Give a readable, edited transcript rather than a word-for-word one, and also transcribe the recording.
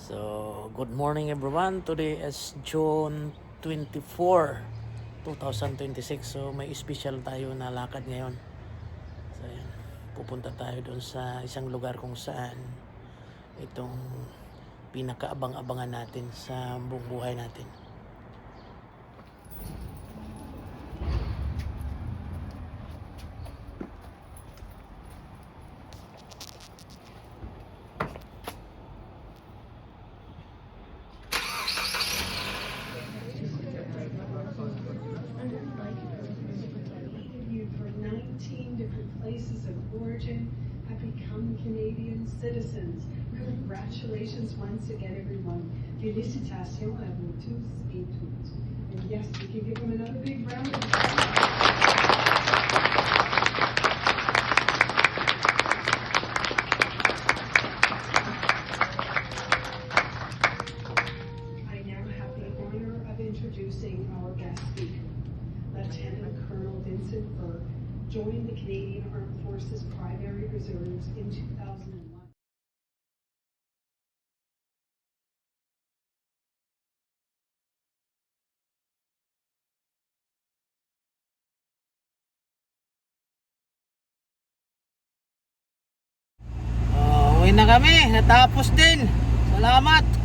So, good morning everyone. Today is June 24, 2026. So, may special tayo na lakad ngayon. So, ayan. Pupunta tayo doon sa isang lugar kung saan itong pinakaabang-abangan natin sa buong buhay natin. Different places of origin have become Canadian citizens. Congratulations once again, everyone. Félicitations à vous tous et toutes. And yes, we can give them another big round of applause. I now have the honor of introducing our guest speaker, Lieutenant Colonel Vincent Burke. Joined the Canadian Armed Forces Primary Reserves in 2001. Uwi na kami. Natapos din. Salamat.